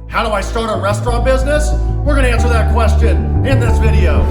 How do I start a restaurant business? We're going to answer that question in this video.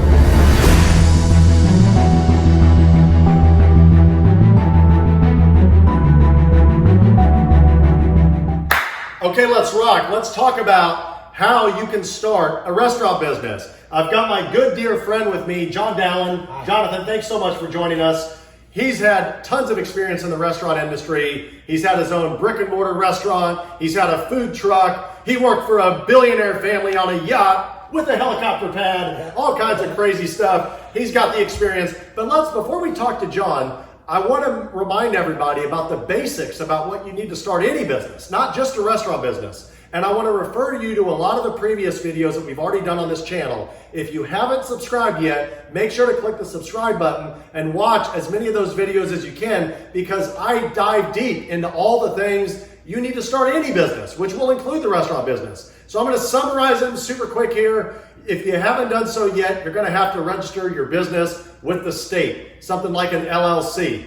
Okay, let's rock. Let's talk about how you can start a restaurant business. I've got my good dear friend with me, John Dallin. Hi. Jonathan, thanks so much for joining us. He's had tons of experience in the restaurant industry. He's had his own brick and mortar restaurant. He's had a food truck. He worked for a billionaire family on a yacht with a helicopter pad, all kinds of crazy stuff. He's got the experience. But before we talk to John, I want to remind everybody about the basics about what you need to start any business, not just a restaurant business. And I want to refer you to a lot of the previous videos that we've already done on this channel. If you haven't subscribed yet, make sure to click the subscribe button and watch as many of those videos as you can, because I dive deep into all the things you need to start any business, which will include the restaurant business. So I'm going to summarize them super quick here. If you haven't done so yet, you're going to have to register your business with the state, something like an LLC.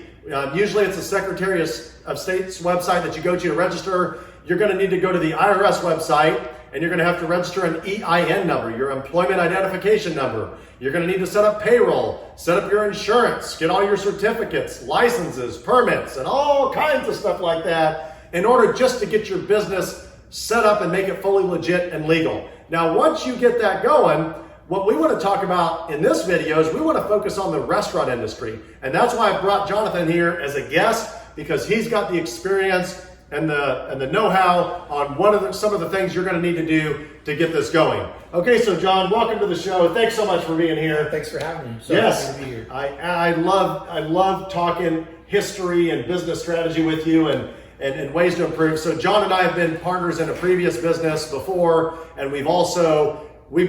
Usually it's a Secretary of State's website that you go to register. You're going to need to go to the IRS website, and you're going to have to register an EIN number, your employment identification number. You're going to need to set up payroll, set up your insurance, get all your certificates, licenses, permits, and all kinds of stuff like that in order just to get your business set up and make it fully legit and legal. Now, once you get that going, what we want to talk about in this video is we want to focus on the restaurant industry. And that's why I brought Jonathan here as a guest, because he's got the experience and the know-how on some of the things you're going to need to do to get this going. Okay, so John, welcome to the show. Thanks so much for being here. Thanks for having me. So yes, happy to be here. I love talking history and business strategy with you and ways to improve. So John and I have been partners in a previous business before, and we've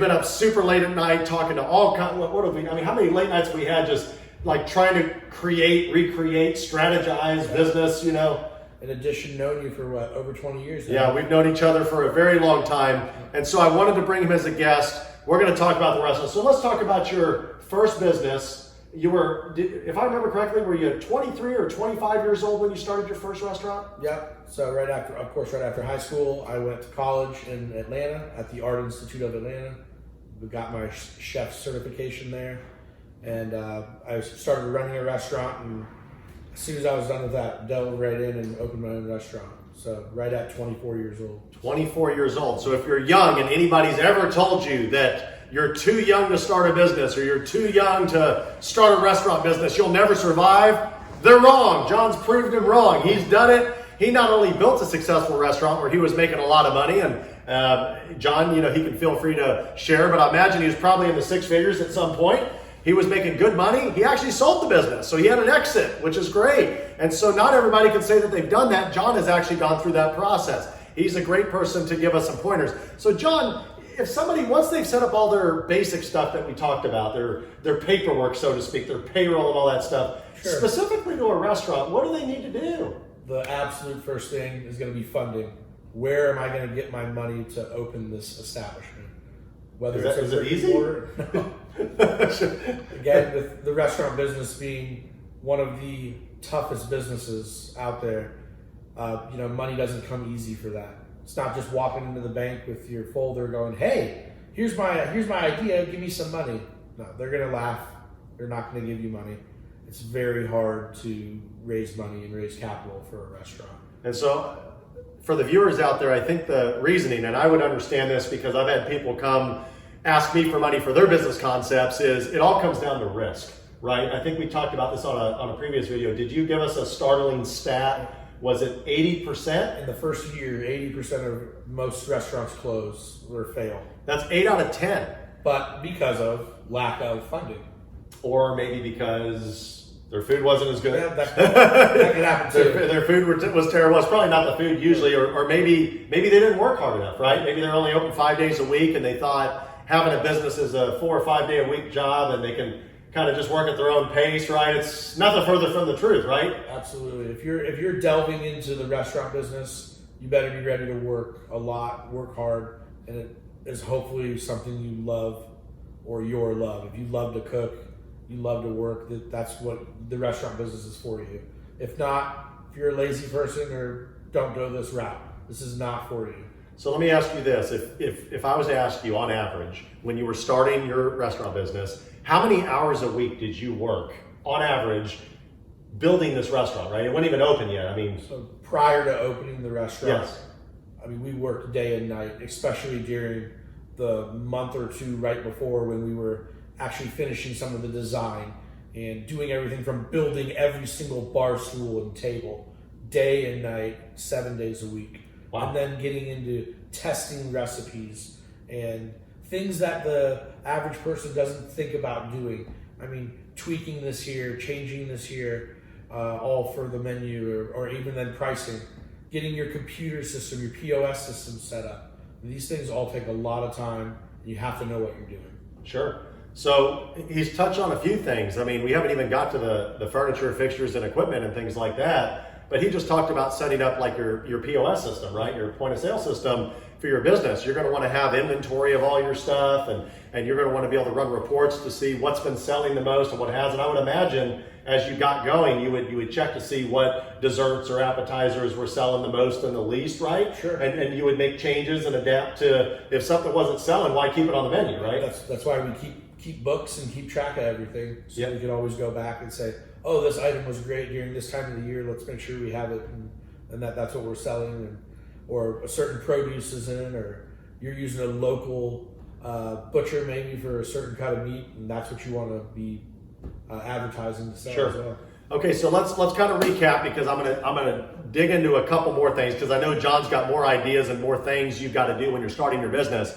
been up super late at night talking to all kinds. How many late nights we had just like trying to recreate, strategize business, you know? In addition, known you for over 20 years now. Yeah, we've known each other for a very long time. And so I wanted to bring him as a guest. We're going to talk about the restaurant. So let's talk about your first business. If I remember correctly, were you 23 or 25 years old when you started your first restaurant? Yeah. So right after high school, I went to college in Atlanta at the Art Institute of Atlanta. We got my chef certification there. And I started running a restaurant, and as soon as I was done with that, delved right in and opened my own restaurant. So right at 24 years old. 24 years old. So if you're young and anybody's ever told you that you're too young to start a business or you're too young to start a restaurant business, you'll never survive, they're wrong. John's proved them wrong. He's done it. He not only built a successful restaurant where he was making a lot of money, and John, he can feel free to share, but I imagine he was probably in the six figures at some point. He was making good money. He actually sold the business. So he had an exit, which is great. And so not everybody can say that they've done that. John has actually gone through that process. He's a great person to give us some pointers. So John, if somebody, once they've set up all their basic stuff that we talked about, their paperwork, so to speak, their payroll and all that stuff, Sure. Specifically to a restaurant, what do they need to do? The absolute first thing is going to be funding. Where am I going to get my money to open this establishment? Is it easy? Again, with the restaurant business being one of the toughest businesses out there, money doesn't come easy for that. It's not just walking into the bank with your folder going, "Hey, here's my idea, give me some money." No, they're gonna laugh. They're not gonna give you money. It's very hard to raise money and raise capital for a restaurant. And so for the viewers out there, I think the reasoning, and I would understand this because I've had people come ask me for money for their business concepts, is it all comes down to risk, right? I think we talked about this on a previous video. Did you give us a startling stat? Was it 80%? In the first year, 80% of most restaurants close or fail. That's 8 out of 10. But because of lack of funding. Or maybe because their food wasn't as good. Yeah, that could happen too. Their food was terrible. It's probably not the food usually, or maybe they didn't work hard enough, right? Maybe they're only open 5 days a week and they thought having a business is a 4 or 5 day a week job and they can kind of just work at their own pace, right? It's nothing further from the truth, right? Absolutely. If you're delving into the restaurant business, you better be ready to work a lot, work hard, and it is hopefully something you love or your love. If you love to cook, you love to work, that's what the restaurant business is for you. If not, if you're a lazy person or don't go this route, this is not for you. So let me ask you this. If I was to ask you on average, when you were starting your restaurant business, how many hours a week did you work on average building this restaurant, right? It wasn't even open yet. I mean, so prior to opening the restaurant, yes. I mean, we worked day and night, especially during the month or two right before when we were actually finishing some of the design and doing everything from building every single bar stool and table, day and night, 7 days a week. Wow. And then getting into testing recipes and things that the average person doesn't think about doing. I mean, tweaking this here, changing this here, all for the menu, or even then pricing, getting your computer system, your POS system set up. These things all take a lot of time. You have to know what you're doing. Sure. So he's touched on a few things. I mean, we haven't even got to the furniture, fixtures, and equipment and things like that. But he just talked about setting up like your POS system, right? Your point of sale system for your business. You're going to want to have inventory of all your stuff, and you're going to want to be able to run reports to see what's been selling the most and what hasn't. I would imagine as you got going, you would check to see what desserts or appetizers were selling the most and the least, right? Sure. And you would make changes and adapt to, if something wasn't selling, why keep it on the menu, right? That's why we keep books and keep track of everything, so Yep. we can always go back and say, oh, this item was great during this time of the year, let's make sure we have it, and that's what we're selling, or a certain produce is in, or you're using a local butcher maybe for a certain cut of meat, and that's what you want to be advertising to sell Sure. as well. Okay, so let's kind of recap, because I'm gonna dig into a couple more things, because I know John's got more ideas and more things you've got to do when you're starting your business.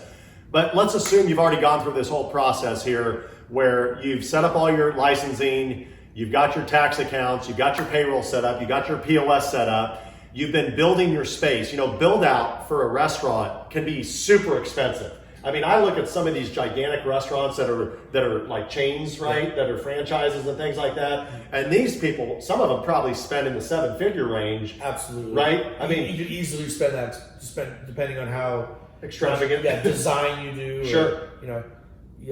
But let's assume you've already gone through this whole process here, where you've set up all your licensing, you've got your tax accounts, you've got your payroll set up, you got your POS set up, you've been building your space. You know, build out for a restaurant can be super expensive. I mean, I look at some of these gigantic restaurants that are like chains, right? That are franchises and things like that. And these people, some of them probably spend in the 7-figure range. Absolutely. Right? I mean, you could easily spend depending on how extravagant. Yeah, design you do. Sure. Or, you know,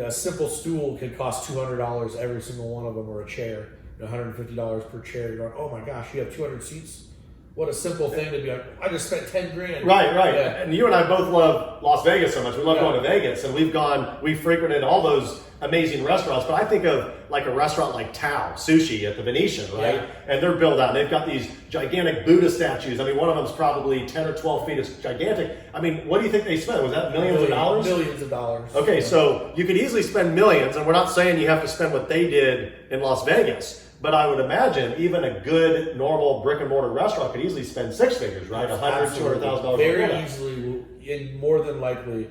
a simple stool could cost $200 every single one of them, or a chair, $150 per chair. You're going, oh my gosh, you have 200 seats? What a simple thing to be like, I just spent 10 grand. Right. Yeah. And you and I both love Las Vegas so much. We love going to Vegas, and we've frequented all those amazing restaurants. But I think of like a restaurant like Tao Sushi at the Venetian, right? Yeah. And they're built out. They've got these gigantic Buddha statues. I mean, one of them's probably 10 or 12 feet. It's gigantic. I mean, what do you think they spent? Was that millions of dollars? Millions of dollars. Okay, so you could easily spend millions, and we're not saying you have to spend what they did in Las Vegas. But I would imagine even a good, normal brick and mortar restaurant could easily spend 6 figures, right? $100,000, $200,000. Very easily, and more than likely,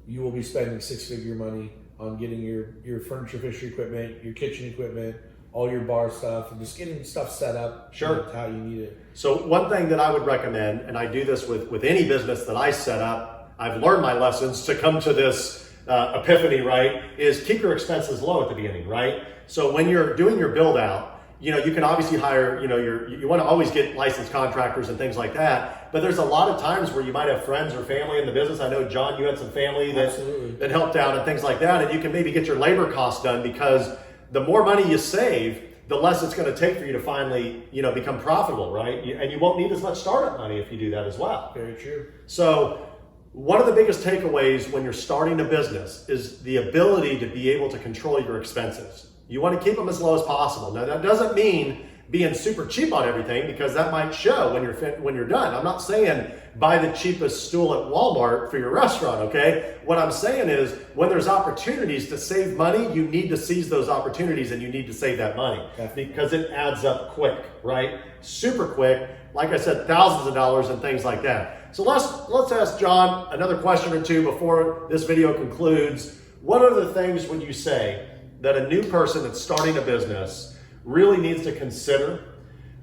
you will be spending 6-figure money on getting your furniture, fixture equipment, your kitchen equipment, all your bar stuff, and just getting stuff set up. Sure. How you need it. So one thing that I would recommend, and I do this with any business that I set up, I've learned my lessons to come to this epiphany, right, is keep your expenses low at the beginning, right? So when you're doing your build out, you know, you can obviously hire, you know, you want to always get licensed contractors and things like that. But there's a lot of times where you might have friends or family in the business. I know, John, you had some family that helped out and things like that. And you can maybe get your labor costs done, because the more money you save, the less it's going to take for you to finally, you know, become profitable, right? And you won't need as much startup money if you do that as well. Very true. So one of the biggest takeaways when you're starting a business is the ability to be able to control your expenses. You want to keep them as low as possible. Now, that doesn't mean being super cheap on everything, because that might show when you're done. I'm not saying buy the cheapest stool at Walmart for your restaurant, okay? What I'm saying is when there's opportunities to save money, you need to seize those opportunities, and you need to save that money. Definitely. Because it adds up quick, right? Super quick. Like I said, thousands of dollars and things like that. So let's ask John another question or two before this video concludes. What other things would you say that a new person that's starting a business really needs to consider,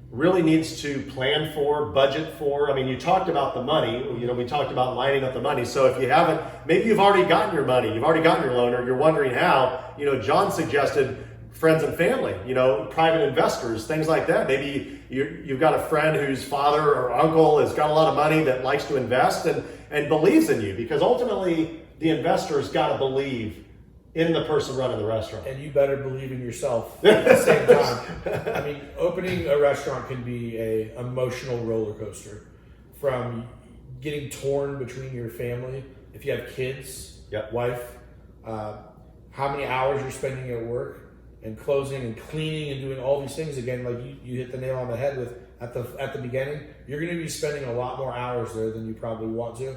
really needs to plan for, budget for? I mean, you talked about the money, you know, we talked about lining up the money. So if you haven't, maybe you've already gotten your money, you've already gotten your loan, or you're wondering how, you know, John suggested friends and family, you know, private investors, things like that. Maybe you've got a friend whose father or uncle has got a lot of money that likes to invest and believes in you, because ultimately the investor's got to believe in the person running the restaurant. And you better believe in yourself at the same time. I mean, opening a restaurant can be an emotional roller coaster, from getting torn between your family. If you have kids, wife, how many hours you're spending at work and closing and cleaning and doing all these things again, like you hit the nail on the head with at the beginning. You're going to be spending a lot more hours there than you probably want to.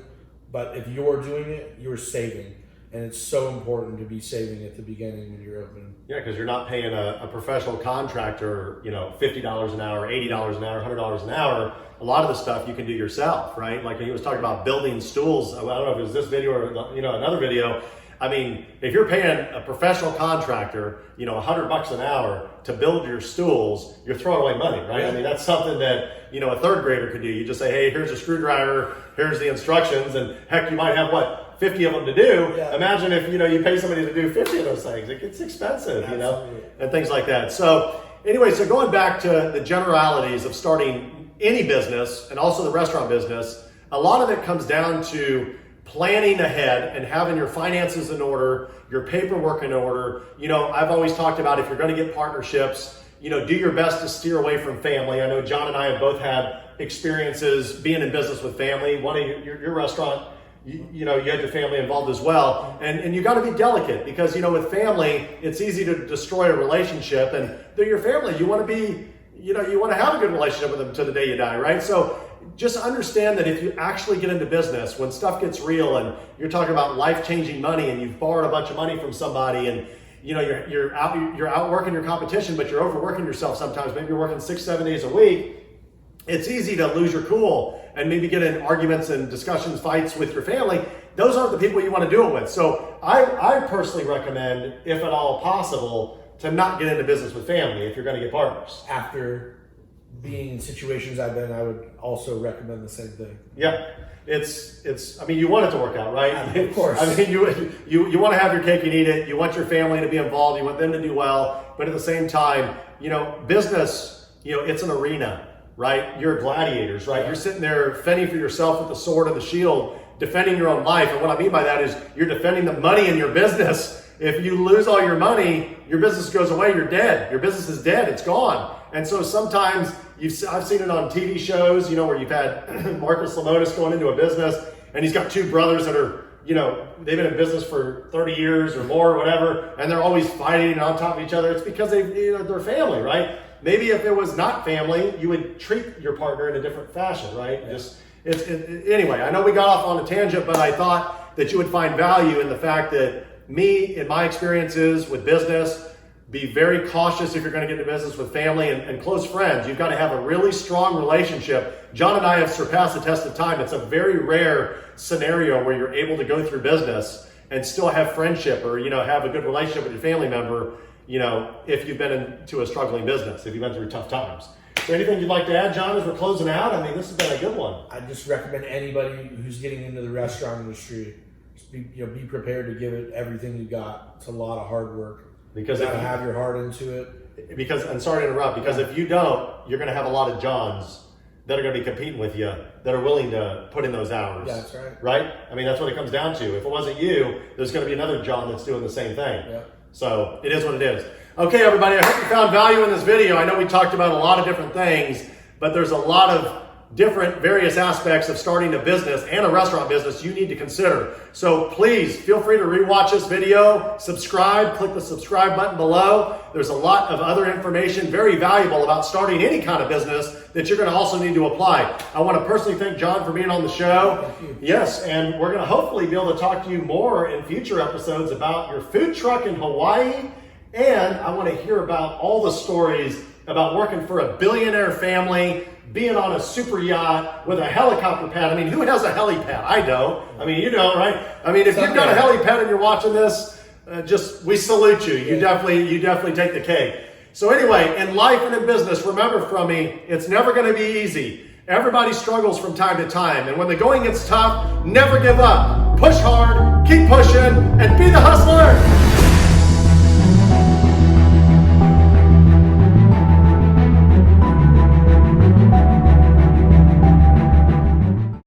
But if you're doing it, you're saving. And it's so important to be saving at the beginning when you're opening. Yeah, because you're not paying a professional contractor, $50 an hour, $80 an hour, $100 an hour. A lot of the stuff you can do yourself, right? Like he was talking about building stools. I don't know if it was this video or another video. I mean, if you're paying a professional contractor, $100 an hour to build your stools, you're throwing away money, right? Yeah. I mean, that's something that, a third grader could do. You just say, hey, here's a screwdriver, here's the instructions, and heck, you might have 50 of them to do. Yeah. Imagine if, you pay somebody to do 50 of those things. It gets expensive, and things like that. So anyway, so going back to the generalities of starting any business and also the restaurant business, a lot of it comes down to planning ahead and having your finances in order, your paperwork in order. I've always talked about if you're going to get partnerships, do your best to steer away from family. I know John and I have both had experiences being in business with family. One of your restaurant, you had your family involved as well. And you got to be delicate because, with family, it's easy to destroy a relationship. And they're your family. You want to be, you want to have a good relationship with them to the day you die, right? So just understand that if you actually get into business, when stuff gets real and you're talking about life-changing money and you've borrowed a bunch of money from somebody and you're out working your competition, but you're overworking yourself sometimes. Maybe you're working 6-7 days a week. It's easy to lose your cool and maybe get in arguments and discussions, fights with your family. Those aren't the people you want to do it with. So I personally recommend, if at all possible, to not get into business with family if you're going to get partners. After being in situations I've been, I would also recommend the same thing. Yeah. You want it to work out, right? Of course. You want to have your cake and eat it. You want your family to be involved. You want them to do well. But at the same time, business, it's an arena, right? You're gladiators, right? You're sitting there fending for yourself with the sword and the shield, defending your own life. And what I mean by that is you're defending the money in your business. If you lose all your money, your business goes away, you're dead. Your business is dead, it's gone. And so sometimes I've seen it on TV shows, where you've had Marcus Lemonis going into a business and he's got two brothers that are, they've been in business for 30 years or more or whatever, and they're always fighting on top of each other. It's because they're family, right? Maybe if it was not family, you would treat your partner in a different fashion, right? Yeah. Anyway, I know we got off on a tangent, but I thought that you would find value in the fact that in my experiences with business, be very cautious if you're going to get into business with family and close friends. You've got to have a really strong relationship. John and I have surpassed the test of time. It's a very rare scenario where you're able to go through business and still have friendship or, have a good relationship with your family member, if you've been into a struggling business, if you've been through tough times. Is there anything you'd like to add, John, as we're closing out? This has been a good one. I just recommend anybody who's getting into the restaurant industry, just be prepared to give it everything you got. It's a lot of hard work. Because you gotta have your heart into it. And sorry to interrupt, because if you don't, you're going to have a lot of Johns that are going to be competing with you that are willing to put in those hours. Yeah, that's right. Right? That's what it comes down to. If it wasn't you, there's going to be another John that's doing the same thing. Yeah. So it is what it is. Okay, everybody, I hope you found value in this video. I know we talked about a lot of different things, but there's a lot of different various aspects of starting a business and a restaurant business you need to consider. So please feel free to rewatch this video, subscribe, click the subscribe button below. There's a lot of other information, very valuable about starting any kind of business that you're going to also need to apply. I want to personally thank John for being on the show. Thank you. Yes, and we're going to hopefully be able to talk to you more in future episodes about your food truck in Hawaii. And I want to hear about all the stories about working for a billionaire family, being on a super yacht with a helicopter pad. Who has a helipad? I don't. You don't, right? If you've got a helipad and you're watching this, we salute you. You definitely take the cake. So anyway, in life and in business, remember from me, it's never going to be easy. Everybody struggles from time to time. And when the going gets tough, never give up. Push hard, keep pushing, and be the hustler.